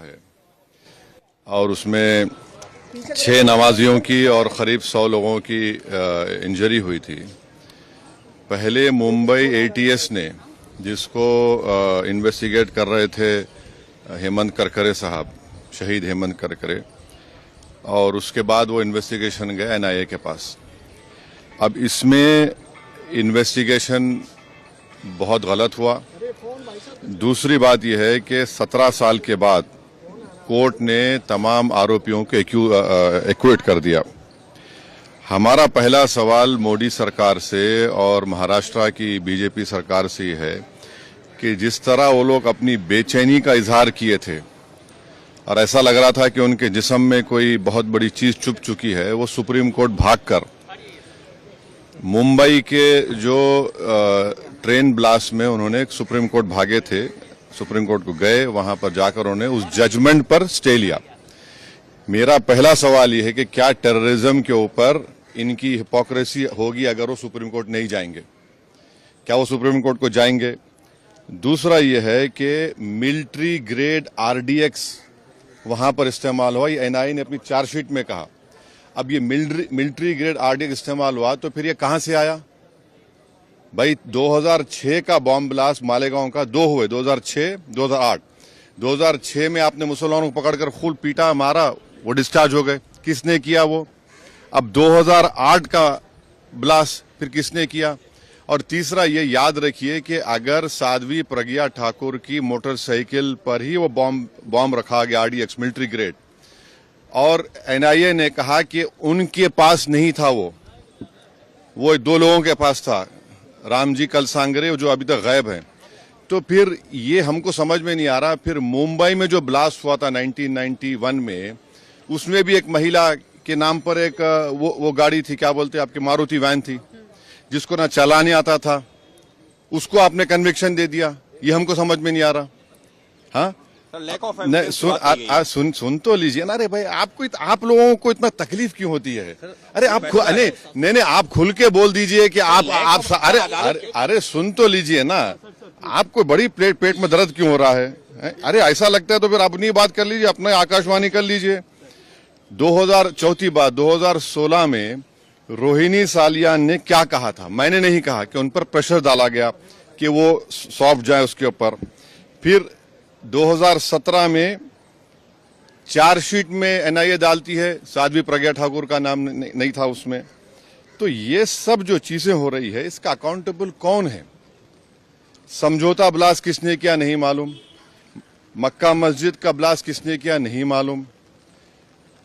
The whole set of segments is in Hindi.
है और उसमें 6 नमाजियों की और करीब 100 लोगों की इंजरी हुई थी। पहले मुंबई एटीएस ने, जिसको इन्वेस्टिगेट कर रहे थे हेमंत करकरे साहब, शहीद हेमंत करकरे, और उसके बाद वो इन्वेस्टिगेशन गया एनआईए के पास। अब इसमें इन्वेस्टिगेशन बहुत गलत हुआ। दूसरी बात यह है कि 17 साल के बाद कोर्ट ने तमाम आरोपियों को एक्विट कर दिया। हमारा पहला सवाल मोदी सरकार से और महाराष्ट्र की बीजेपी सरकार से ही है कि जिस तरह वो लोग अपनी बेचैनी का इजहार किए थे और ऐसा लग रहा था कि उनके जिस्म में कोई बहुत बड़ी चीज छुप चुकी है, वो सुप्रीम कोर्ट भागकर मुंबई के जो ट्रेन ब्लास्ट में उन्होंने सुप्रीम कोर्ट भागे थे, सुप्रीम कोर्ट को गए, वहां पर जाकर उन्होंने उस जजमेंट पर स्टे लिया। मेरा पहला सवाल यह है कि क्या टेररिज्म के ऊपर इनकी हिपोक्रेसी होगी अगर वो सुप्रीम कोर्ट नहीं जाएंगे? क्या वो सुप्रीम कोर्ट को जाएंगे? दूसरा यह है कि मिलिट्री ग्रेड आरडीएक्स वहां पर इस्तेमाल हुआ, ये एनआईए ने अपनी चार्जशीट में कहा। अब ये मिलिट्री ग्रेड आरडीएक्स इस्तेमाल हुआ तो फिर ये कहां से आया? भाई 2006 का बॉम्ब ब्लास्ट मालेगांव का 2 हुए, 2006, 2008। 2006 में आपने मुसलमानों को पकड़कर खूब पीटा, मारा, वो डिस्चार्ज हो गए। किसने किया वो? अब 2008 का ब्लास्ट फिर किसने किया? और तीसरा ये याद रखिए कि अगर साध्वी प्रज्ञा ठाकुर की मोटरसाइकिल पर ही वो बॉम्ब रखा गया आरडीएक्स मिलिट्री ग्रेड, और एनआईए ने कहा कि उनके पास नहीं था, वो 2 लोगों के पास था, रामजी कलसांगरे, जो अभी तक गायब हैं, तो फिर ये हमको समझ में नहीं आ रहा। फिर मुंबई में जो ब्लास्ट हुआ था 1991 में, उसमें भी एक महिला के नाम पर एक वो गाड़ी थी, क्या बोलते हैं आपके, मारुति वैन थी, जिसको ना चलाने आता था, उसको आपने कन्विक्शन दे दिया। ये हमको समझ में नहीं आ रहा। हाँ, सुन तो लीजिए ना। अरे भाई, आप लोगों को इतना तकलीफ क्यों होती है? अरे आप नहीं, आप खुल के बोल दीजिए कि आप अरे सुन तो लीजिए ना। आपको बड़ी पेट में दर्द क्यों हो रहा है? अरे ऐसा लगता है तो फिर अपनी बात कर लीजिए, अपना आकाशवाणी कर लीजिए। 2016 में रोहिणी सालियान ने क्या कहा था? मैंने नहीं कहा कि उन पर प्रेशर डाला गया कि वो सौंप जाए उसके ऊपर। फिर 2017 में चार्जशीट में एनआईए डालती है, साध्वी प्रज्ञा ठाकुर का नाम नहीं था उसमें। तो ये सब जो चीजें हो रही है, इसका अकाउंटेबल कौन है? समझौता ब्लास्ट किसने किया नहीं मालूम, मक्का मस्जिद का ब्लास्ट किसने किया नहीं मालूम,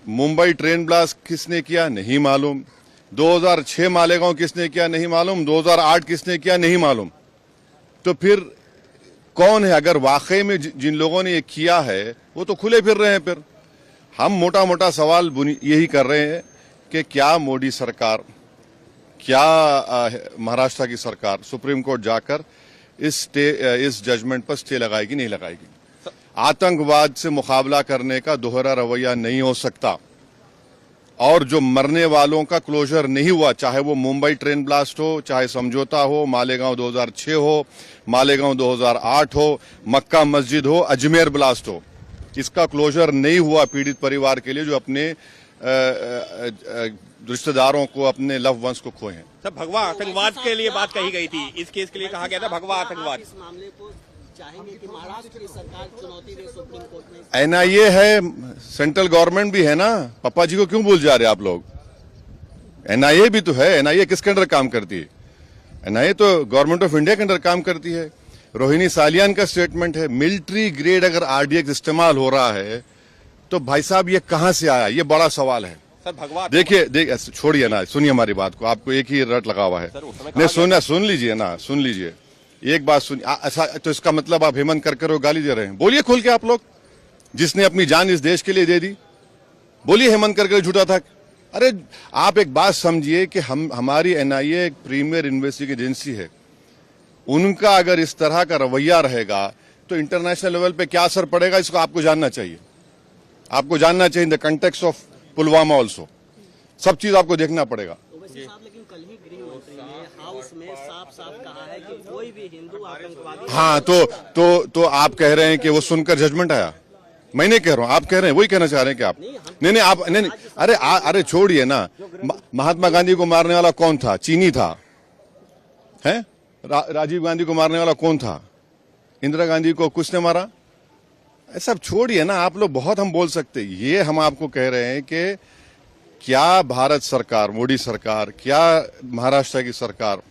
मुंबई ट्रेन ब्लास्ट किसने किया नहीं मालूम, 2006 मालेगांव किसने किया नहीं मालूम, 2008 किसने किया नहीं मालूम। तो फिर कौन है? अगर वाकई में जिन लोगों ने ये किया है वो तो खुले फिर रहे हैं। फिर हम मोटा मोटा सवाल यही कर रहे हैं कि क्या मोदी सरकार, क्या महाराष्ट्र की सरकार सुप्रीम कोर्ट जाकर इस जजमेंट पर स्टे लगाएगी, नहीं लगाएगी? आतंकवाद से मुकाबला करने का दोहरा रवैया नहीं हो सकता, और जो मरने वालों का क्लोजर नहीं हुआ, चाहे वो मुंबई ट्रेन ब्लास्ट हो, चाहे समझौता हो, मालेगांव 2006 हो, मालेगांव 2008 हो, मक्का मस्जिद हो, अजमेर ब्लास्ट हो, इसका क्लोजर नहीं हुआ पीड़ित परिवार के लिए जो अपने रिश्तेदारों को, अपने लव वंस को खोए हैं। सर, भगवा आतंकवाद के लिए बात कही गई थी, इस केस के लिए कहा गया था भगवा आतंकवाद। इस मामले को चाहेंगे कि महाराष्ट्र की सरकार चुनौती दे सुप्रीम कोर्ट में? एनआईए है, सेंट्रल गवर्नमेंट भी है ना। पापा जी को क्यों भूल जा रहे आप लोग? एनआईए भी तो है। एनआईए किसके अंडर काम करती है? एनआईए तो गवर्नमेंट ऑफ इंडिया के अंडर काम करती है। रोहिणी सालियान का स्टेटमेंट है, मिलिट्री ग्रेड अगर आरडीएक्स इस्तेमाल हो रहा है तो भाई साहब ये कहां से आया? ये बड़ा सवाल है। सर, भगवान देखिए छोड़िए ना, सुनिए हमारी बात को। आपको एक ही रट लगा हुआ है। नहीं, सुन लीजिए ना, सुन लीजिए एक बात। सुनिए, ऐसा तो इसका मतलब आप हेमंत करकरे को गाली दे रहे हैं? बोलिए खुल के आप लोग, जिसने अपनी जान इस देश के लिए दे दी, बोलिए हेमंत करकरे झूठा था। अरे आप एक बात समझिए कि हमारी एनआईए एक प्रीमियर इन्वेस्टिगेटिव एजेंसी है। उनका अगर इस तरह का रवैया रहेगा तो इंटरनेशनल लेवल पे क्या असर पड़ेगा, इसको आपको जानना चाहिए। आपको जानना चाहिए in the context of Pulwama also. सब चीज आपको देखना पड़ेगा। लेकिन कल ही गृह मंत्री ने हाउस में साफ कहा है कि कोई भी हिंदू आतंकवादी। हाँ, तो आप कह रहे हैं कि वो सुनकर जजमेंट आया? मैं नहीं कह रहा हूं, आप कह रहे हैं, वही कहना चाह रहे हैं कि आप नहीं आप नहीं अरे छोड़िए ना। महात्मा गांधी को मारने वाला कौन था? चीनी था। है राजीव गांधी को मारने वाला कौन था? इंदिरा गांधी को किसने मारा? ऐसा छोड़िए ना, आप लोग बहुत हम बोल सकते। ये हम आपको कह रहे हैं कि क्या भारत सरकार, मोदी सरकार, क्या महाराष्ट्र की सरकार,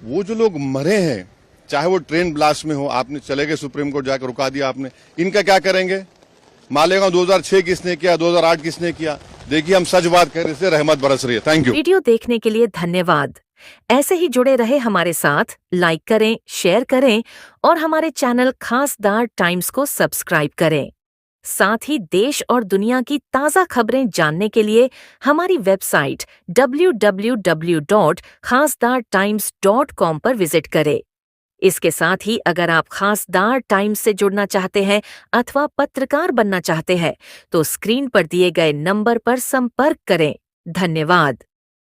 वो जो लोग मरे हैं, चाहे वो ट्रेन ब्लास्ट में हो, आपने चले गए सुप्रीम कोर्ट जाकर रुका दिया आपने, इनका क्या करेंगे? मालेगांव 2006 किसने किया, 2008 किसने किया? देखिए हम सच बात कर रहे थे, रहमत बरस रही है। Thank you. वीडियो देखने के लिए धन्यवाद। ऐसे ही जुड़े रहे हमारे साथ, लाइक करें, शेयर करें और हमारे चैनल खासदार टाइम्स को सब्सक्राइब करें। साथ ही देश और दुनिया की ताज़ा खबरें जानने के लिए हमारी वेबसाइट www.khasdartimes.com पर विजिट करें। इसके साथ ही अगर आप खासदार टाइम्स से जुड़ना चाहते हैं अथवा पत्रकार बनना चाहते हैं तो स्क्रीन पर दिए गए नंबर पर संपर्क करें। धन्यवाद।